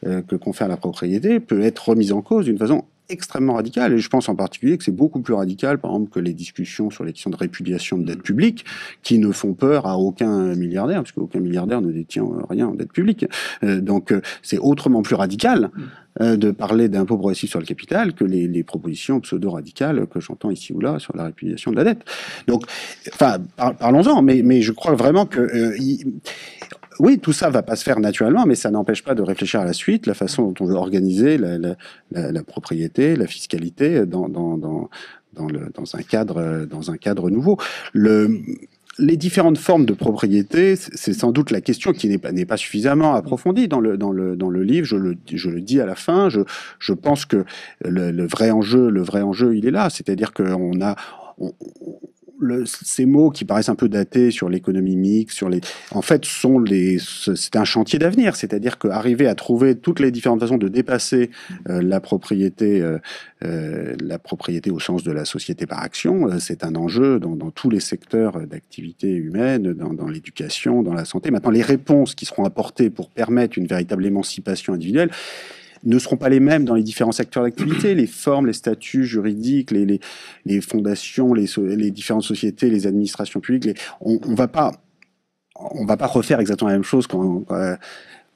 que confère la propriété peut être remise en cause d'une façon extrêmement radicale, et je pense en particulier que c'est beaucoup plus radical, par exemple, que les discussions sur les questions de répudiation de dette publique, qui ne font peur à aucun milliardaire, puisque aucun milliardaire ne détient rien en dette publique. Donc c'est autrement plus radical de parler d'impôt progressif sur le capital que les propositions pseudo-radicales que j'entends ici ou là sur la répudiation de la dette. Donc, enfin, parlons-en, mais je crois vraiment que oui, tout ça va pas se faire naturellement, mais ça n'empêche pas de réfléchir à la suite, la façon dont on veut organiser la propriété, la fiscalité dans un cadre nouveau. Les différentes formes de propriété, c'est sans doute la question qui n'est pas suffisamment approfondie dans le livre. Je le dis à la fin. Je pense que le vrai enjeu, il est là. C'est-à-dire qu'on a ces mots qui paraissent un peu datés sur l'économie mixte, en fait, c'est un chantier d'avenir. C'est-à-dire qu'arriver à trouver toutes les différentes façons de dépasser la propriété au sens de la société par action, c'est un enjeu dans tous les secteurs d'activité humaine, dans l'éducation, dans la santé. Maintenant, les réponses qui seront apportées pour permettre une véritable émancipation individuelle ne seront pas les mêmes dans les différents secteurs d'activité. Les formes, les statuts juridiques, les fondations, les différentes sociétés, les administrations publiques, on va pas refaire exactement la même chose qu'en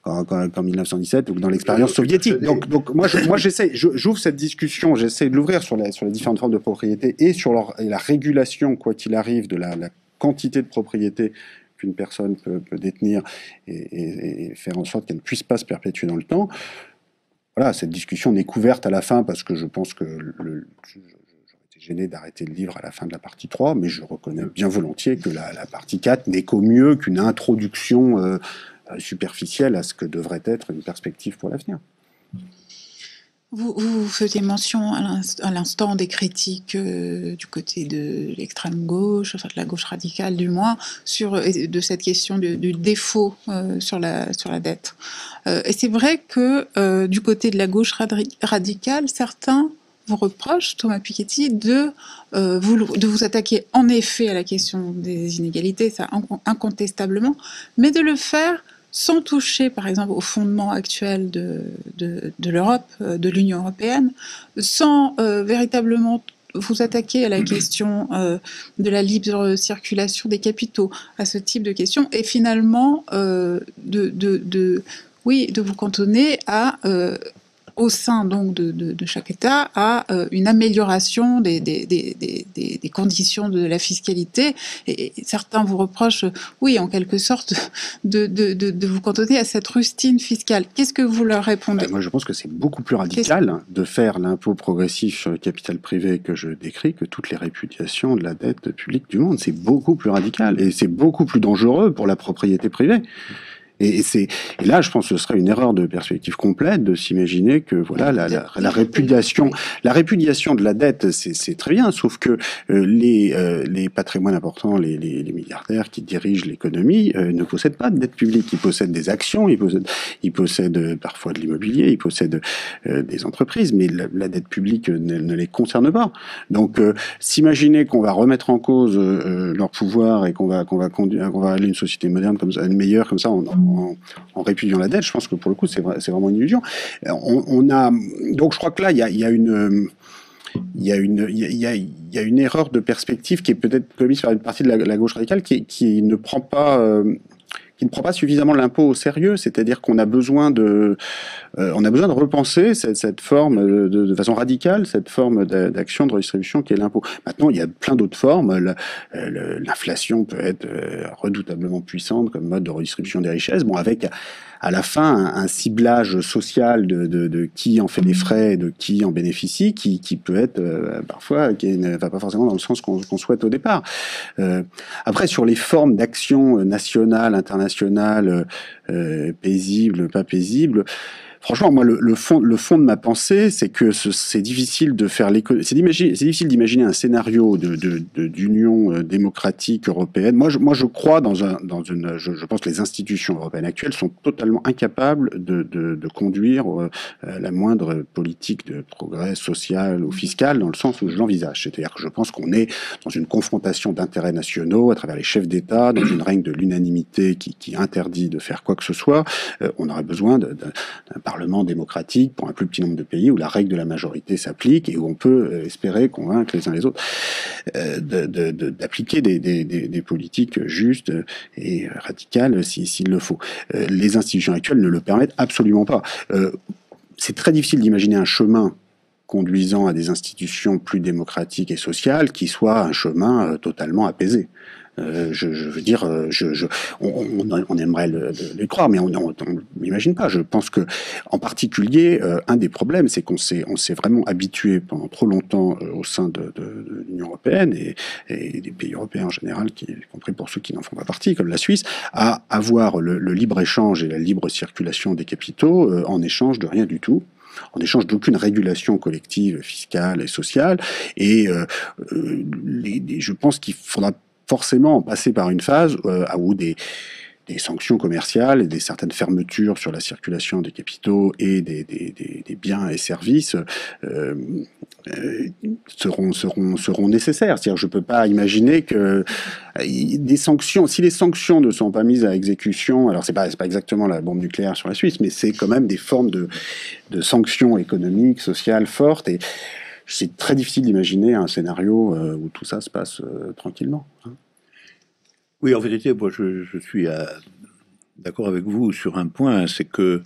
1917 ou dans l'expérience soviétique. Donc moi j'ouvre cette discussion, j'essaie de l'ouvrir sur les différentes formes de propriété et sur la régulation, quoi qu'il arrive, de la quantité de propriété qu'une personne peut détenir et faire en sorte qu'elle ne puisse pas se perpétuer dans le temps. Voilà, cette discussion n'est couverte à la fin parce que je pense que j'aurais été gêné d'arrêter le livre à la fin de la partie 3, mais je reconnais bien volontiers que la partie 4 n'est qu'au mieux qu'une introduction superficielle à ce que devrait être une perspective pour l'avenir. Vous faisiez mention à l'instant des critiques du côté de l'extrême gauche, enfin de la gauche radicale du moins, de cette question du défaut sur la dette. Et c'est vrai que du côté de la gauche radicale, certains vous reprochent, Thomas Piketty, de vous attaquer en effet à la question des inégalités, ça incontestablement, mais de le faire sans toucher, par exemple, au fondement actuel de l'Europe, de l'Union européenne, sans véritablement vous attaquer à la question de la libre circulation des capitaux, à ce type de questions, et finalement de vous cantonner à au sein donc de chaque État à une amélioration des conditions de la fiscalité, et certains vous reprochent, oui, en quelque sorte, de vous cantonner à cette rustine fiscale. Qu'est-ce que vous leur répondez ? Moi, je pense que c'est beaucoup plus radical de faire l'impôt progressif sur le capital privé que je décris que toutes les répudiations de la dette publique du monde. C'est beaucoup plus radical et c'est beaucoup plus dangereux pour la propriété privée. Et là, je pense que ce serait une erreur de perspective complète de s'imaginer que voilà la répudiation de la dette, c'est très bien, sauf que les patrimoines importants, les milliardaires qui dirigent l'économie ne possèdent pas de dette publique. Ils possèdent des actions, ils possèdent parfois de l'immobilier, ils possèdent des entreprises, mais la dette publique ne les concerne pas. Donc, s'imaginer qu'on va remettre en cause leur pouvoir et qu'on va aller à une société moderne comme ça, une meilleure comme ça, en répudiant la dette, je pense que pour le coup, c'est vraiment une illusion. Donc je crois que là, il y a une erreur de perspective qui est peut-être commise par une partie de la gauche radicale qui ne prend pas suffisamment l'impôt au sérieux, c'est-à-dire qu'on a besoin de repenser cette forme de façon radicale, cette forme d'action de redistribution qui est l'impôt. Maintenant, il y a plein d'autres formes. L'inflation peut être redoutablement puissante comme mode de redistribution des richesses, avec à la fin un ciblage social de qui en fait les frais et de qui en bénéficie, qui peut être parfois, qui ne va pas forcément dans le sens qu'on souhaite au départ. Après, sur les formes d'action nationale, internationale, paisible, pas paisible, Franchement, moi, le fond de ma pensée, c'est que c'est difficile de faire c'est difficile d'imaginer un scénario d'union démocratique européenne. Je crois je pense que les institutions européennes actuelles sont totalement incapables de conduire la moindre politique de progrès social ou fiscal dans le sens où je l'envisage. C'est-à-dire que je pense qu'on est dans une confrontation d'intérêts nationaux à travers les chefs d'État, dans une règne de l'unanimité qui interdit de faire quoi que ce soit. On aurait besoin d'un parlement démocratique pour un plus petit nombre de pays où la règle de la majorité s'applique et où on peut espérer convaincre les uns les autres d'appliquer des politiques justes et radicales s'il le faut. Les institutions actuelles ne le permettent absolument pas. C'est très difficile d'imaginer un chemin conduisant à des institutions plus démocratiques et sociales qui soit un chemin totalement apaisé. Je veux dire, on aimerait le croire, mais on n'imagine pas. Je pense que, en particulier, un des problèmes, c'est qu'on s'est vraiment habitué pendant trop longtemps au sein de l'Union européenne et des pays européens en général, y compris pour ceux qui n'en font pas partie, comme la Suisse, à avoir le libre-échange et la libre circulation des capitaux en échange de rien du tout. En échange d'aucune régulation collective, fiscale et sociale. Et je pense qu'il faudra forcément passer par une phase où des sanctions commerciales et certaines fermetures sur la circulation des capitaux et des biens et services seront nécessaires. C'est-à-dire, je ne peux pas imaginer que des sanctions, si les sanctions ne sont pas mises à exécution, alors c'est pas exactement la bombe nucléaire sur la Suisse, mais c'est quand même des formes de sanctions économiques, sociales fortes, et c'est très difficile d'imaginer un scénario où tout ça se passe tranquillement. Oui, en vérité, moi je suis d'accord avec vous sur un point, c'est que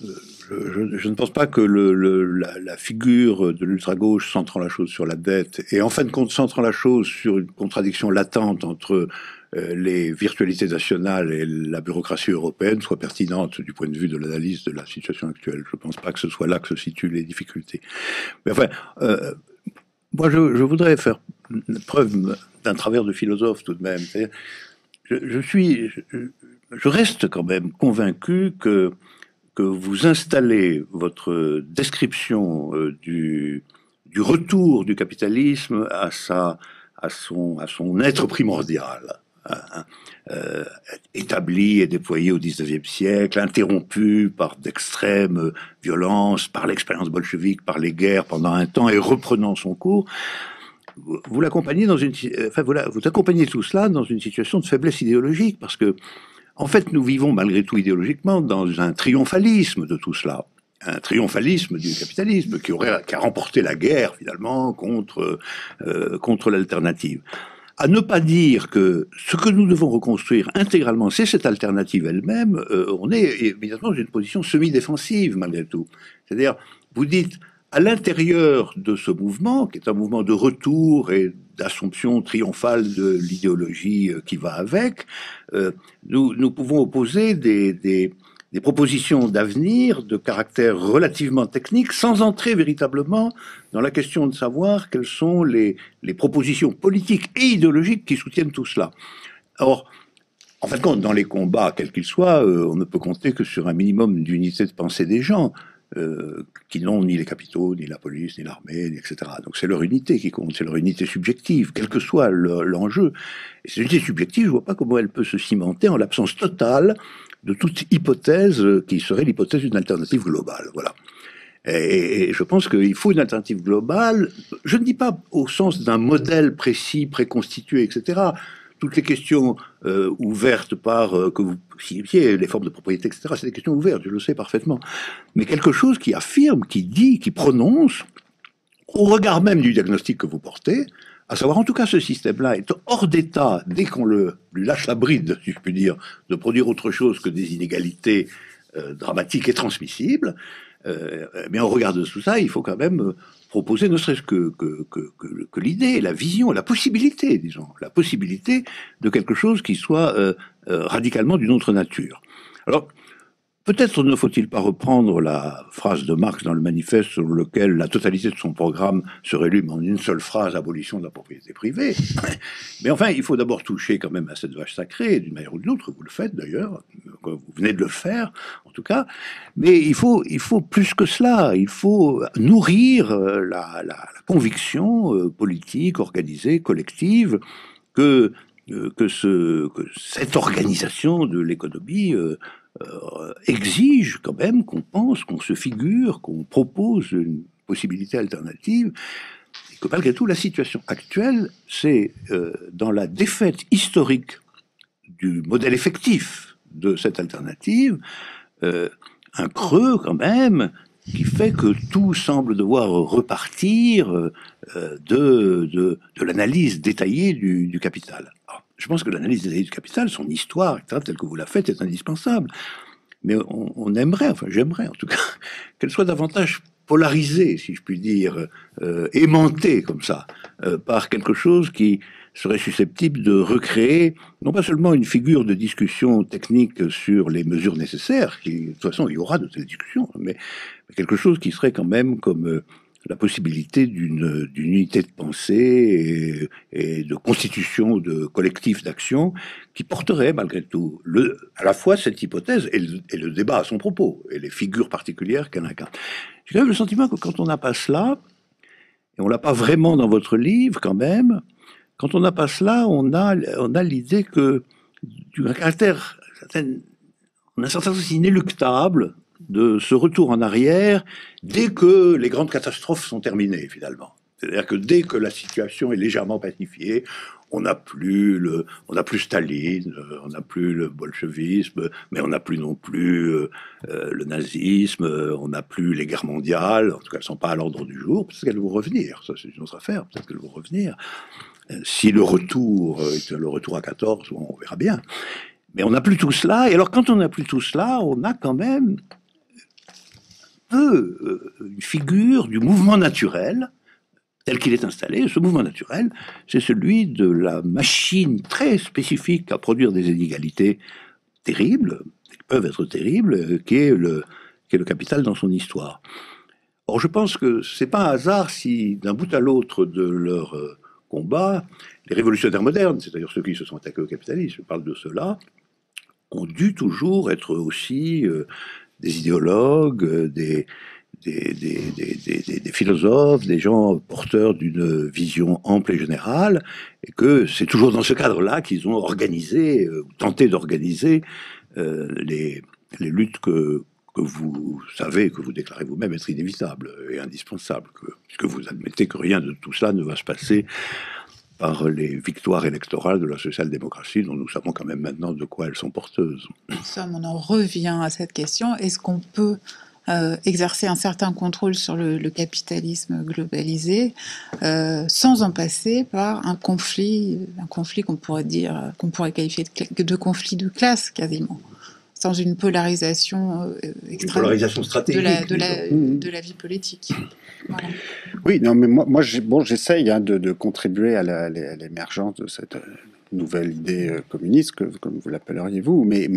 je ne pense pas que la figure de l'ultra-gauche centrant la chose sur la dette et en fin de compte centrant la chose sur une contradiction latente entre les virtualités nationales et la bureaucratie européenne soit pertinente du point de vue de l'analyse de la situation actuelle. Je ne pense pas que ce soit là que se situent les difficultés. Mais enfin, moi je voudrais faire preuve d'un travers de philosophe tout de même. Je reste quand même convaincu que vous installez votre description du retour du capitalisme à son être primordial, établi et déployé au XIXe siècle, interrompu par d'extrêmes violences, par l'expérience bolchevique, par les guerres pendant un temps et reprenant son cours. Vous l'accompagnez vous accompagnez tout cela dans une situation de faiblesse idéologique, parce que en fait, nous vivons malgré tout idéologiquement dans un triomphalisme de tout cela. Un triomphalisme du capitalisme qui a remporté la guerre, finalement, contre l'alternative. À ne pas dire que ce que nous devons reconstruire intégralement, c'est cette alternative elle-même, on est évidemment dans une position semi-défensive, malgré tout. C'est-à-dire, vous dites, à l'intérieur de ce mouvement, qui est un mouvement de retour et d'assomption triomphale de l'idéologie qui va avec, nous pouvons opposer des propositions d'avenir de caractère relativement technique, sans entrer véritablement dans la question de savoir quelles sont les propositions politiques et idéologiques qui soutiennent tout cela. Or, en fin de compte, dans les combats, quels qu'ils soient, on ne peut compter que sur un minimum d'unité de pensée des gens, qui n'ont ni les capitaux, ni la police, ni l'armée, etc. Donc c'est leur unité qui compte, c'est leur unité subjective, quel que soit l'enjeu. Et cette unité subjective, je ne vois pas comment elle peut se cimenter en l'absence totale de toute hypothèse qui serait l'hypothèse d'une alternative globale. Voilà. Et je pense qu'il faut une alternative globale, je ne dis pas au sens d'un modèle précis, préconstitué, etc. Toutes les questions ouvertes par que vous signifiez, les formes de propriété, etc., c'est des questions ouvertes, je le sais parfaitement. Mais quelque chose qui affirme, qui dit, qui prononce, au regard même du diagnostic que vous portez, à savoir en tout cas ce système-là est hors d'état, dès qu'on lui lâche la bride, si je puis dire, de produire autre chose que des inégalités dramatiques et transmissibles. Mais au regard de tout ça, il faut quand même proposer ne serait-ce que l'idée, la vision, la possibilité, disons, la possibilité de quelque chose qui soit radicalement d'une autre nature. Alors, peut-être ne faut-il pas reprendre la phrase de Marx dans le manifeste sur lequel la totalité de son programme se résume en une seule phrase, abolition de la propriété privée. Mais enfin, il faut d'abord toucher quand même à cette vache sacrée, d'une manière ou d'une autre, vous le faites d'ailleurs, vous venez de le faire, en tout cas. Mais il faut plus que cela. Il faut nourrir la conviction politique, organisée, collective, que cette organisation de l'économie exige quand même qu'on pense, qu'on se figure, qu'on propose une possibilité alternative. Et que malgré tout, la situation actuelle, c'est dans la défaite historique du modèle effectif de cette alternative, un creux quand même qui fait que tout semble devoir repartir de l'analyse détaillée du capital. Alors, je pense que l'analyse détaillée du capital, son histoire, etc., telle que vous la faites, est indispensable. Mais on aimerait, enfin j'aimerais en tout cas, qu'elle soit davantage polarisée, si je puis dire, aimantée comme ça, par quelque chose qui serait susceptible de recréer non pas seulement une figure de discussion technique sur les mesures nécessaires, qui de toute façon il y aura de telles discussions, mais quelque chose qui serait quand même comme la possibilité d'une unité de pensée et de constitution de collectifs d'action qui porterait malgré tout à la fois cette hypothèse et le débat à son propos, et les figures particulières qu'elle incarne. J'ai quand même le sentiment que quand on n'a pas cela, et on l'a pas vraiment dans votre livre quand même, quand on n'a pas cela, on a l'idée que du caractère, on a un certain sens inéluctable de ce retour en arrière dès que les grandes catastrophes sont terminées, finalement. C'est-à-dire que dès que la situation est légèrement pacifiée, on n'a plus Staline, on n'a plus le bolchevisme, mais on n'a plus non plus le nazisme, on n'a plus les guerres mondiales, en tout cas elles ne sont pas à l'ordre du jour, peut-être qu'elles vont revenir, ça c'est une autre affaire, peut-être qu'elles vont revenir. Si le retour est le retour à 14, on verra bien. Mais on n'a plus tout cela, et alors quand on n'a plus tout cela, on a quand même une figure du mouvement naturel, tel qu'il est installé. Ce mouvement naturel, c'est celui de la machine très spécifique à produire des inégalités terribles, qui peuvent être terribles, qui est le capital dans son histoire. Or, je pense que c'est pas un hasard si, d'un bout à l'autre de leur combat, les révolutionnaires modernes, c'est-à-dire ceux qui se sont attaqués au capitalisme, je parle de ceux-là, ont dû toujours être aussi des idéologues, des philosophes, des gens porteurs d'une vision ample et générale, et que c'est toujours dans ce cadre-là qu'ils ont organisé, tenté d'organiser les luttes que vous savez, que vous déclarez vous-même être inévitables et indispensables, puisque vous admettez que rien de tout cela ne va se passer par les victoires électorales de la social-démocratie, dont nous savons quand même maintenant de quoi elles sont porteuses. On en revient à cette question. Est-ce qu'on peut exercer un certain contrôle sur le capitalisme globalisé sans en passer par un conflit qu'on pourrait qualifier de conflit de classe quasiment, sans une polarisation extrême, une polarisation stratégique de la vie politique. Voilà. Oui, non, mais moi j'essaye de contribuer à l'émergence de cette nouvelle idée communiste, comme vous l'appelleriez vous, mais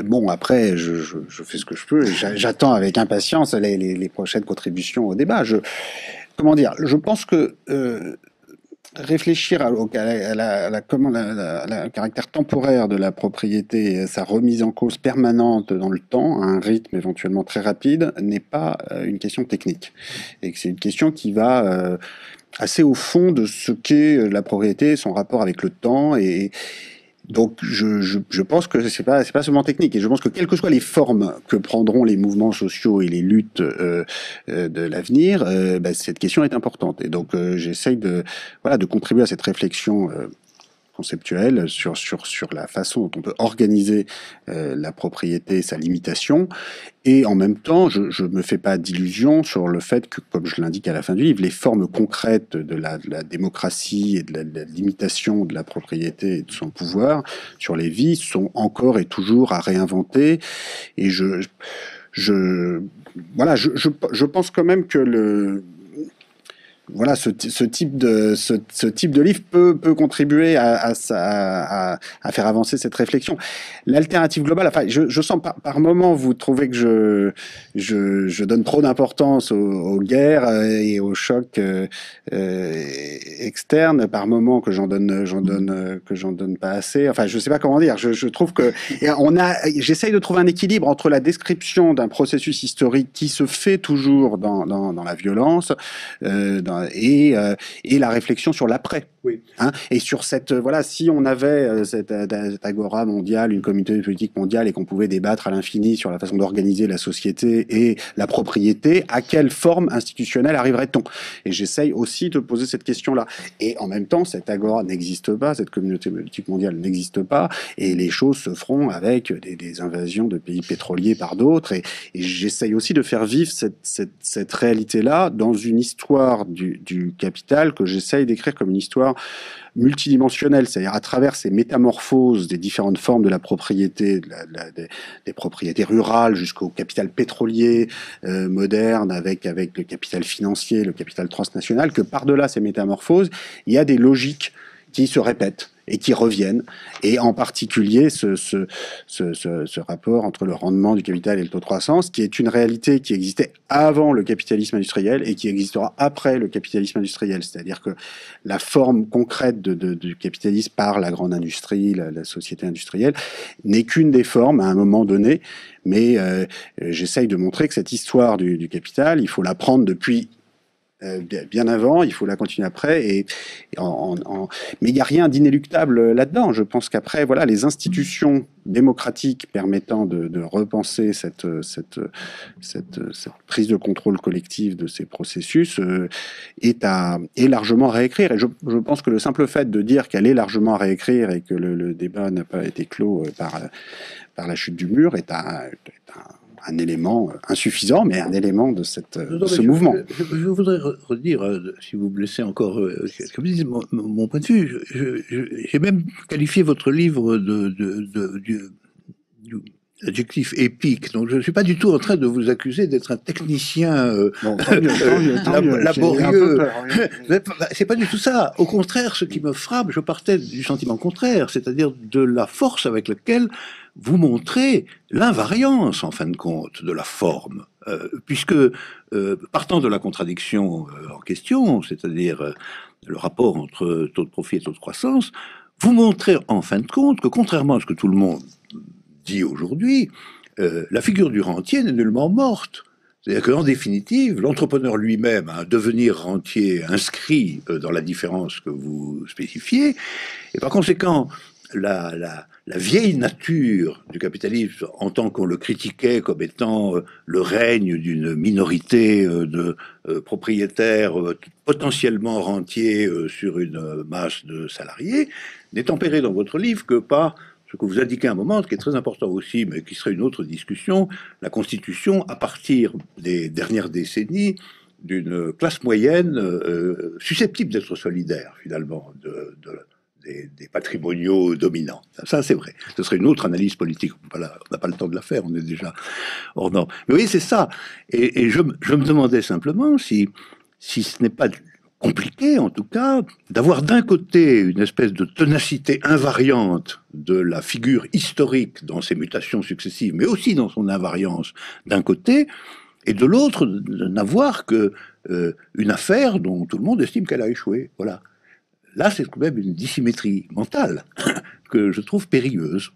bon, après, je fais ce que je peux, et j'attends avec impatience les prochaines contributions au débat. Comment dire, je pense que réfléchir au caractère temporaire de la propriété, sa remise en cause permanente dans le temps, à un rythme éventuellement très rapide, n'est pas une question technique. Et que c'est une question qui va assez au fond de ce qu'est la propriété, son rapport avec le temps, et donc je pense que c'est pas seulement technique, et je pense que quelles que soient les formes que prendront les mouvements sociaux et les luttes de l'avenir, cette question est importante, et donc j'essaye de contribuer à cette réflexion conceptuelle sur la façon dont on peut organiser la propriété, sa limitation, et en même temps, je me fais pas d'illusions sur le fait que, comme je l'indique à la fin du livre, les formes concrètes de la démocratie et de la limitation de la propriété et de son pouvoir sur les vies sont encore et toujours à réinventer, et je pense quand même que voilà, ce type de livre peut contribuer à faire avancer cette réflexion. L'alternative globale, enfin, je sens par moment, vous trouvez que je donne trop d'importance aux guerres et aux chocs externes, par moment que j'en donne pas assez. Enfin, je sais pas comment dire. Je trouve que j'essaye de trouver un équilibre entre la description d'un processus historique qui se fait toujours dans la violence, et la réflexion sur l'après. Oui. Hein, et sur cette voilà, si on avait cette agora mondiale, une communauté politique mondiale, et qu'on pouvait débattre à l'infini sur la façon d'organiser la société et la propriété, à quelle forme institutionnelle arriverait-on? Et j'essaye aussi de poser cette question-là. Et en même temps, cette agora n'existe pas, cette communauté politique mondiale n'existe pas, et les choses se feront avec des invasions de pays pétroliers par d'autres. Et j'essaye aussi de faire vivre cette réalité-là dans une histoire du capital que j'essaye d'écrire comme une histoire multidimensionnelle, c'est-à-dire à travers ces métamorphoses des différentes formes de la propriété, des propriétés rurales jusqu'au capital pétrolier moderne, avec le capital financier, le capital transnational, que par-delà ces métamorphoses, il y a des logiques qui se répètent et qui reviennent, et en particulier ce rapport entre le rendement du capital et le taux de croissance, qui est une réalité qui existait avant le capitalisme industriel et qui existera après le capitalisme industriel. C'est-à-dire que la forme concrète du capitalisme par la grande industrie, la société industrielle, n'est qu'une des formes à un moment donné, mais j'essaye de montrer que cette histoire du capital, il faut la prendre depuis bien avant, il faut la continuer après, mais il n'y a rien d'inéluctable là-dedans. Je pense qu'après, voilà, les institutions démocratiques permettant de repenser cette prise de contrôle collective de ces processus est largement à réécrire. Et je pense que le simple fait de dire qu'elle est largement à réécrire et que le débat n'a pas été clos par la chute du mur est un élément insuffisant, mais un élément de ce mouvement. Je voudrais redire, si vous me laissez encore, comme je dis, mon point de vue. J'ai même qualifié votre livre d'adjectif épique. Donc je ne suis pas du tout en train de vous accuser d'être un technicien laborieux. C'est pas du tout ça. Au contraire, ce qui me frappe, je partais du sentiment contraire, c'est-à-dire de la force avec laquelle vous montrez l'invariance, en fin de compte, de la forme. Puisque, partant de la contradiction en question, c'est-à-dire le rapport entre taux de profit et taux de croissance, vous montrez, en fin de compte, que contrairement à ce que tout le monde dit aujourd'hui, la figure du rentier n'est nullement morte. C'est-à-dire qu'en définitive, l'entrepreneur lui-même a un devenir rentier inscrit dans la différence que vous spécifiez, et par conséquent, la vieille nature du capitalisme, en tant qu'on le critiquait comme étant le règne d'une minorité de propriétaires potentiellement rentiers sur une masse de salariés, n'est tempéré dans votre livre que par ce que vous indiquez à un moment, qui est très important aussi, mais qui serait une autre discussion, la constitution, à partir des dernières décennies, d'une classe moyenne susceptible d'être solidaire, finalement, des patrimoniaux dominants. Ça, c'est vrai. Ce serait une autre analyse politique. On n'a pas le temps de la faire, on est déjà hors norme. Mais oui, c'est ça. Et je me demandais simplement si ce n'est pas compliqué, en tout cas, d'avoir d'un côté une espèce de ténacité invariante de la figure historique dans ses mutations successives, mais aussi dans son invariance d'un côté, et de l'autre, de n'avoir que une affaire dont tout le monde estime qu'elle a échoué. Voilà. Là, c'est quand même une dissymétrie mentale que je trouve périlleuse.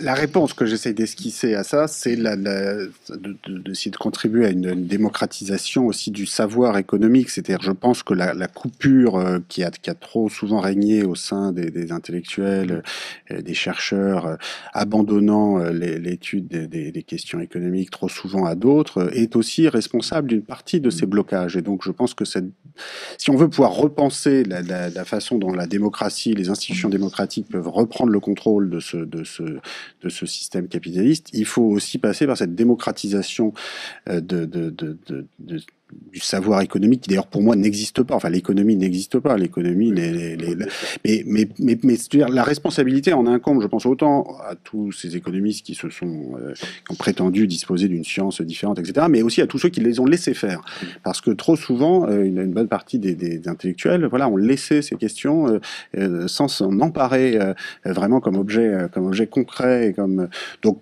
La réponse que j'essaie d'esquisser à ça, c'est d'essayer de contribuer à une démocratisation aussi du savoir économique. C'est-à-dire, je pense que la coupure qui a trop souvent régné au sein des intellectuels, des chercheurs, abandonnant l'étude des questions économiques trop souvent à d'autres, est aussi responsable d'une partie de ces blocages. Et donc, je pense que si on veut pouvoir repenser la façon dont la démocratie, les institutions démocratiques peuvent reprendre le contrôle de ce système capitaliste, il faut aussi passer par cette démocratisation du savoir économique qui d'ailleurs pour moi n'existe pas. Enfin, l'économie n'existe pas. L'économie, mais c'est-à-dire, la responsabilité en incombe, je pense autant à tous ces économistes qui qui ont prétendu disposer d'une science différente, etc., mais aussi à tous ceux qui les ont laissés faire. Parce que trop souvent, une bonne partie des intellectuels, voilà, ont laissé ces questions sans s'en emparer vraiment comme objet concret, et comme donc.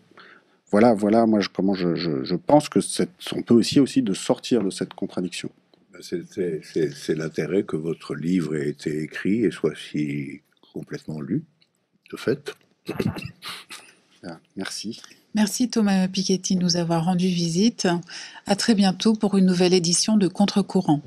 Voilà, moi, comment je pense que on peut aussi de sortir de cette contradiction. C'est l'intérêt que votre livre ait été écrit et soit si complètement lu, de fait. Merci. Merci Thomas Piketty de nous avoir rendu visite. À très bientôt pour une nouvelle édition de Contre-courant.